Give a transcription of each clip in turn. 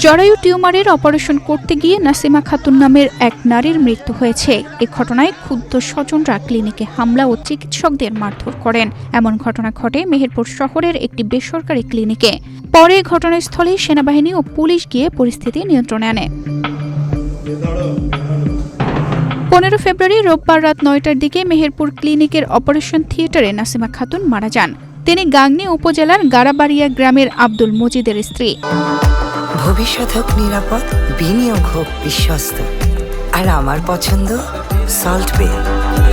জরায়ু টিউমারের অপারেশন করতে গিয়ে নাসিমা খাতুন নামের এক নারীর মৃত্যু হয়েছে। এ ঘটনায় ক্ষুব্ধ স্বজনরা ক্লিনিকে হামলা ও চিকিৎসকদের মারধর করেন। এমন ঘটনা ঘটে মেহেরপুর শহরের একটি বেসরকারি ক্লিনিকে। পরে ঘটনাস্থলে সেনাবাহিনী ও পুলিশ গিয়ে পরিস্থিতি নিয়ন্ত্রণে আনে। 15 ফেব্রুয়ারি রোববার রাত 9টার দিকে মেহেরপুর ক্লিনিকের অপারেশন থিয়েটারে নাসিমা খাতুন মারা যান। তিনি গাংনী উপজেলার গারাবাড়িয়া গ্রামের আব্দুল মজিদের স্ত্রী। ভবিষ্যৎ হোক নিরাপদ, বিনিয়োগ হোক বিশ্বস্ত, আর আমার পছন্দ সল্ট বে।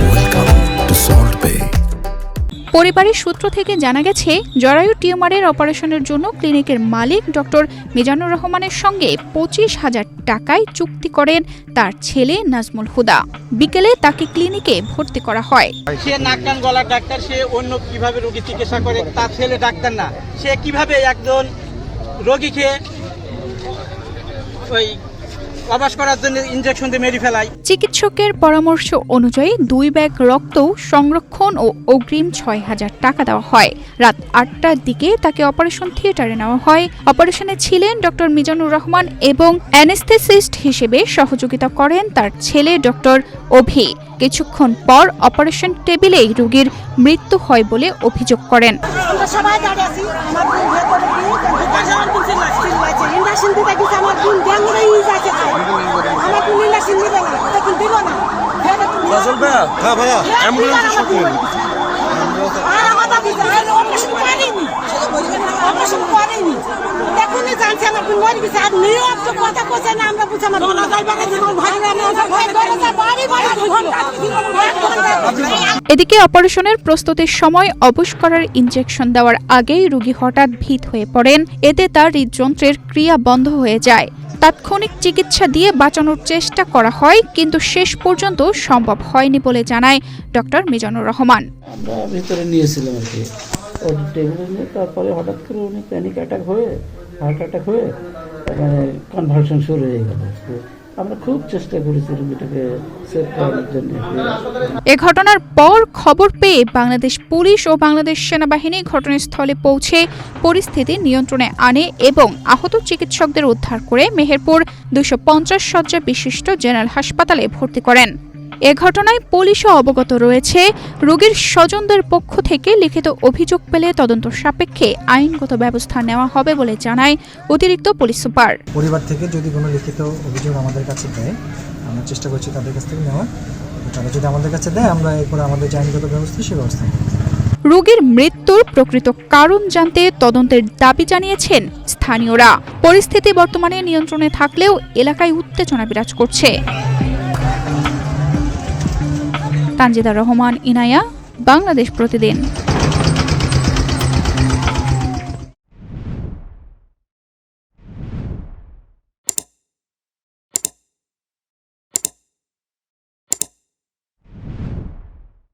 ওয়েলকাম টু সল্ট বে। পরিবারের সূত্র থেকে জানা গেছে, জরায়ু টিউমারের অপারেশনের জন্য ক্লিনিকের মালিক ডক্টর মিজানুর রহমানের সঙ্গে 25,000 টাকায় চুক্তি করেন তার ছেলে নাজমুল হুদা। বিকেলে তাকে ক্লিনিকে ভর্তি করা হয়। সে নাক কান গলার ডাক্তার, সে অন্য কিভাবে রোগী চিকিৎসা করে, তার ছেলে ডাক্তার না, সে কিভাবে একজন রোগীকে ওই অবাস করার জন্য ইনজেকশন দিয়ে মেরে ফেলায়। চিকিৎসকের পরামর্শ অনুযায়ী 2 ব্যাগ রক্ত সংরক্ষণ ও অগ্রিম 6,000 টাকা দেওয়া হয়। রাত 8টার দিকে তাকে অপারেশন থিয়েটারে নেওয়া হয়। অপারেশনে ছিলেন ডক্টর মিজানুর রহমান এবং অ্যানেস্থেসিস্ট হিসেবে সহযোগিতা করেন তার ছেলে ডক্টর অভি। কিছুক্ষণ পর অপারেশন টেবিলেই রোগীর মৃত্যু হয় বলে অভিযোগ করেন। এদিকে অপারেশনের প্রস্তুতির সময় অবশ করার ইনজেকশন দেওয়ার আগেই রোগী হঠাৎ ভীত হয়ে পড়েন। এতে তার হৃদযন্ত্রের ক্রিয়া বন্ধ হয়ে যায়। তাৎক্ষণিক চিকিৎসা দিয়ে বাঁচানোর চেষ্টা করা হয়, কিন্তু শেষ পর্যন্ত সম্ভব হয়নি বলে জানায় ডক্টর মিজানুর রহমান। আমরা ভিতরে নিয়েছিলাম আর কি, ওর টেবিলে নিয়ে তারপরে হঠাৎ করে উনি প্যানিক অ্যাটাক হয়ে, হার্ট অ্যাটাক হয়ে মানে কনভালশন শুরু হয়ে গেল। আমরা খুব চেষ্টা করেছি রোগীটাকে সেভ করার জন্য। এ ঘটনার পর খবর পেয়ে বাংলাদেশ পুলিশ ও বাংলাদেশ সেনাবাহিনী ঘটনাস্থলে পৌঁছে পরিস্থিতি নিয়ন্ত্রণে আনে এবং আহত চিকিৎসকদের উদ্ধার করে মেহেরপুর 250 শয্যা বিশিষ্ট জেনারেল হাসপাতালে ভর্তি করেন। এ ঘটনায় পুলিশও অবগত রয়েছে। রোগীর স্বজনদের পক্ষ থেকে লিখিত অভিযোগ পেলে তদন্ত সাপেক্ষে আইনগত ব্যবস্থা নেওয়া হবে বলে জানায় অতিরিক্ত পুলিশ সুপার। পরিবার থেকে যদি কোনো লিখিত অভিযোগ আমাদের কাছে দেয়, আমরা চেষ্টা করছি তাদের কাছ থেকে নেওয়ার। তারা যদি আমাদের কাছে দেয়, আমরা এরপরে আমাদের যে আইনগত ব্যবস্থা সে ব্যবস্থা নেব। রোগীর মৃত্যুর প্রকৃত কারণ জানতে তদন্তের দাবি জানিয়েছেন স্থানীয়রা। পরিস্থিতি বর্তমানে নিয়ন্ত্রণে থাকলেও এলাকায় উত্তেজনা বিরাজ করছে। তানজিদা রহমান, ইনায়া, বাংলাদেশ প্রতিদিন।